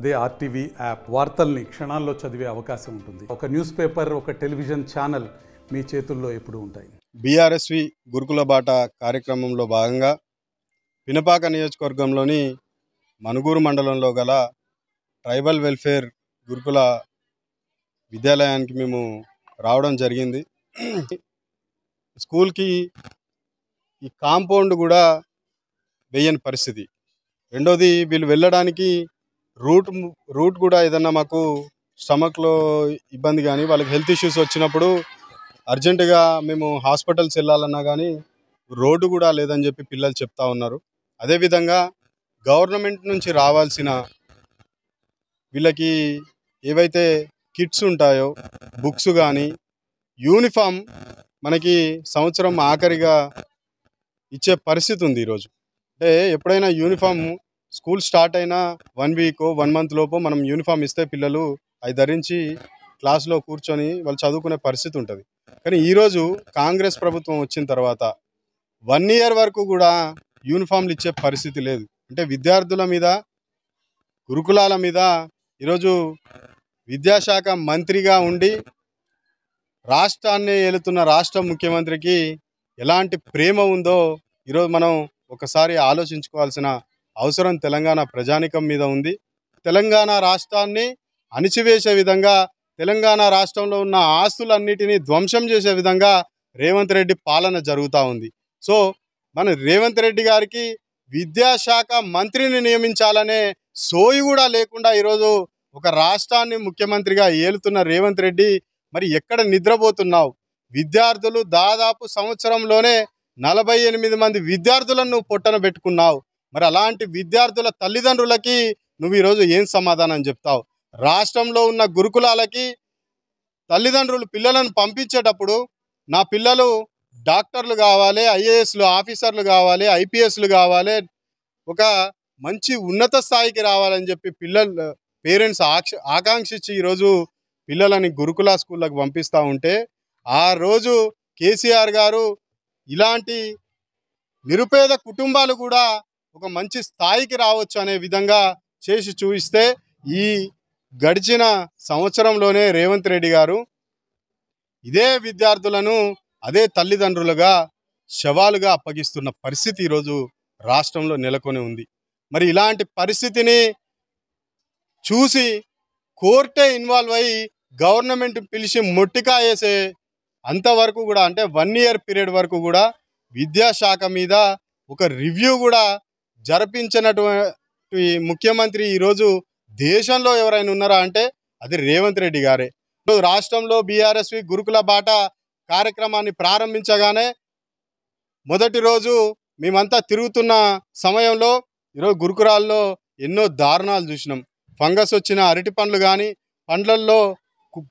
అదే RTV app వార్తల్ని క్షణాల్లో చదివే అవకాశం ఉంటుంది. ఒక న్యూస్ పేపర్, ఒక టెలివిజన్ ఛానల్ మీ చేతుల్లో ఎప్పుడూ ఉంటాయి. బీఆర్ఎస్వి గురుకుల బాట కార్యక్రమంలో భాగంగా పినపాక నియోజకవర్గంలోని మనుగూరు మండలంలో గల ట్రైబల్ వెల్ఫేర్ గురుకుల విద్యాలయానికి మేము రావడం జరిగింది. స్కూల్కి ఈ కాంపౌండ్ కూడా వేయని పరిస్థితి. రెండోది, వీళ్ళు వెళ్ళడానికి రూట్ కూడా ఏదన్నా మాకు స్టమక్లో ఇబ్బంది కానీ, వాళ్ళకి హెల్త్ ఇష్యూస్ వచ్చినప్పుడు అర్జెంటుగా మేము హాస్పిటల్స్ వెళ్ళాలన్నా కానీ రోడ్డు కూడా లేదని చెప్పి పిల్లలు చెప్తా ఉన్నారు. అదేవిధంగా గవర్నమెంట్ నుంచి రావాల్సిన వీళ్ళకి ఏవైతే కిట్స్ ఉంటాయో, బుక్స్ కానీ, యూనిఫామ్ మనకి సంవత్సరం ఆఖరిగా ఇచ్చే పరిస్థితి ఉంది ఈరోజు. అంటే ఎప్పుడైనా యూనిఫామ్ స్కూల్ స్టార్ట్ అయినా 1 వీక్ 1 మంత్ లోపు మనం యూనిఫామ్ ఇస్తే పిల్లలు అవి ధరించి క్లాస్లో కూర్చొని వాళ్ళు చదువుకునే పరిస్థితి ఉంటుంది. కానీ ఈరోజు కాంగ్రెస్ ప్రభుత్వం వచ్చిన తర్వాత 1 ఇయర్ వరకు కూడా యూనిఫామ్లు ఇచ్చే పరిస్థితి లేదు. అంటే విద్యార్థుల మీద, గురుకులాల మీద ఈరోజు విద్యాశాఖ మంత్రిగా ఉండి రాష్ట్రాన్ని ఏలుతున్న రాష్ట్ర ముఖ్యమంత్రికి ఎలాంటి ప్రేమ ఉందో ఈరోజు మనం ఒకసారి ఆలోచించుకోవాల్సిన అవసరం తెలంగాణ ప్రజానికం మీద ఉంది. తెలంగాణ రాష్ట్రాన్ని అణిచివేసే విధంగా, తెలంగాణ రాష్ట్రంలో ఉన్న ఆస్తులన్నిటినీ ధ్వంసం చేసే విధంగా రేవంత్ రెడ్డి పాలన జరుగుతూ ఉంది. సో మన రేవంత్ రెడ్డి గారికి విద్యాశాఖ మంత్రిని నియమించాలనే సోయి కూడా లేకుండా ఈరోజు ఒక రాష్ట్రాన్ని ముఖ్యమంత్రిగా ఏలుతున్న రేవంత్ రెడ్డి మరి ఎక్కడ నిద్రపోతున్నావు? విద్యార్థులు దాదాపు సంవత్సరంలోనే 48 మంది విద్యార్థులను పొట్టన పెట్టుకున్నావు. మరి అలాంటి విద్యార్థుల తల్లిదండ్రులకి నువ్వు ఈరోజు ఏం సమాధానం చెప్తావు? రాష్ట్రంలో ఉన్న గురుకులాలకి తల్లిదండ్రులు పిల్లలను పంపించేటప్పుడు నా పిల్లలు డాక్టర్లు కావాలి, ఐఏఎస్లు ఆఫీసర్లు కావాలి, ఐపీఎస్లు కావాలి, ఒక మంచి ఉన్నత స్థాయికి రావాలని చెప్పి పేరెంట్స్ ఆకాంక్షించి ఈరోజు పిల్లలని గురుకుల స్కూళ్ళకు పంపిస్తూ ఉంటే, ఆ రోజు కేసీఆర్ గారు ఇలాంటి నిరుపేద కుటుంబాలు కూడా ఒక మంచి స్థాయికి రావచ్చు అనే విధంగా చేసి చూపిస్తే, ఈ గడిచిన సంవత్సరంలోనే రేవంత్ రెడ్డి గారు ఇదే విద్యార్థులను అదే తల్లిదండ్రులుగా శవాలుగా అప్పగిస్తున్న పరిస్థితి ఈరోజు రాష్ట్రంలో నెలకొని ఉంది. మరి ఇలాంటి పరిస్థితిని చూసి కోర్టే ఇన్వాల్వ్ అయ్యి గవర్నమెంట్ పిలిచి మొట్టికా వేసే అంతవరకు కూడా, అంటే 1 ఇయర్ పీరియడ్ వరకు కూడా విద్యాశాఖ మీద ఒక రివ్యూ కూడా జరిపించినటువంటి ముఖ్యమంత్రి ఈరోజు దేశంలో ఎవరైనా ఉన్నారా అంటే అది రేవంత్ రెడ్డి గారే. రాష్ట్రంలో బీఆర్ఎస్వి గురుకుల బాట కార్యక్రమాన్ని ప్రారంభించగానే మొదటి రోజు మేమంతా తిరుగుతున్న సమయంలో ఈరోజు గురుకులాల్లో ఎన్నో దారుణాలు చూసినాం. ఫంగస్ వచ్చిన అరటి పండ్లు కానీ, పండ్లల్లో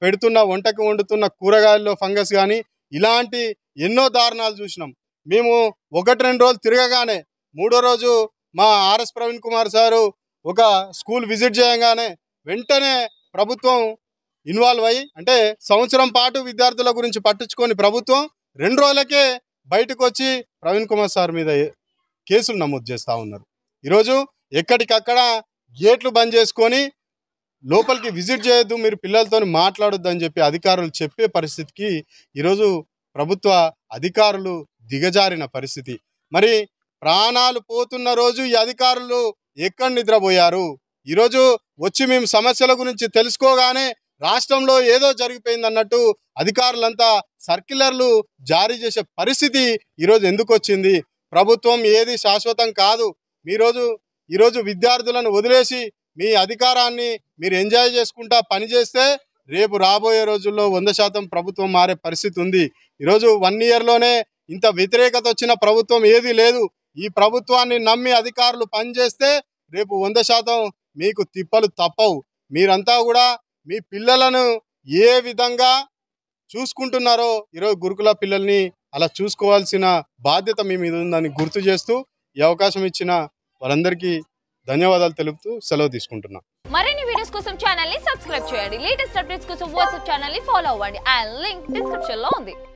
పెడుతున్న వంటకు వండుతున్న కూరగాయల్లో ఫంగస్ కానీ, ఇలాంటి ఎన్నో దారుణాలు చూసినాం. మేము 1-2 రోజులు తిరగగానే 3వ రోజు మా ఆర్ఎస్ ప్రవీణ్ కుమార్ సారు ఒక స్కూల్ విజిట్ చేయగానే వెంటనే ప్రభుత్వం ఇన్వాల్వ్ అయ్యి, అంటే సంవత్సరం పాటు విద్యార్థుల గురించి పట్టించుకొని ప్రభుత్వం 2 రోజులకే బయటకు వచ్చి ప్రవీణ్ కుమార్ సార్ మీద కేసులు నమోదు చేస్తూ ఉన్నారు. ఈరోజు ఎక్కడికక్కడ గేట్లు బంద్ చేసుకొని లోపలికి విజిట్ చేయొద్దు, మీరు పిల్లలతో మాట్లాడొద్దు అని చెప్పి అధికారులు చెప్పే పరిస్థితికి ఈరోజు ప్రభుత్వ అధికారులు దిగజారిన పరిస్థితి. మరి ప్రాణాలు పోతున్న రోజు ఈ అధికారులు ఎక్కడ నిద్రపోయారు? ఈరోజు వచ్చి మేము సమస్యల గురించి తెలుసుకోగానే రాష్ట్రంలో ఏదో జరిగిపోయింది అన్నట్టు అధికారులంతా సర్క్యులర్లు జారీ చేసే పరిస్థితి ఈరోజు ఎందుకు వచ్చింది? ప్రభుత్వం ఏది శాశ్వతం కాదు. ఈరోజు విద్యార్థులను వదిలేసి మీ అధికారాన్ని మీరు ఎంజాయ్ చేసుకుంటా పనిచేస్తే రేపు రాబోయే రోజుల్లో 100% ప్రభుత్వం మారే పరిస్థితి ఉంది. ఈరోజు 1 ఇయర్లోనే ఇంత వ్యతిరేకత వచ్చిన ప్రభుత్వం ఏది లేదు. ఈ ప్రభుత్వాన్ని నమ్మి అధికారులు పనిచేస్తే రేపు 100% మీకు తిప్పలు తప్పవు. మీరంతా కూడా మీ పిల్లలను ఏ విధంగా చూసుకుంటున్నారో ఈరోజు గురుకుల పిల్లల్ని అలా చూసుకోవాల్సిన బాధ్యత మీ మీద ఉందని గుర్తు చేస్తూ ఈ అవకాశం ఇచ్చిన వారందరికీ ధన్యవాదాలు తెలుపుతూ సెలవు తీసుకుంటున్నా. మరిన్ని వీడియోస్ కోసం ఛానల్ ని సబ్స్క్రైబ్ చేయండి. లేటెస్ట్ అప్డేట్స్ కోసం వాట్సాప్ ఛానల్ ని ఫాలో అవ్వండి. ఆ లింక్ డిస్క్రిప్షన్ లో ఉంది.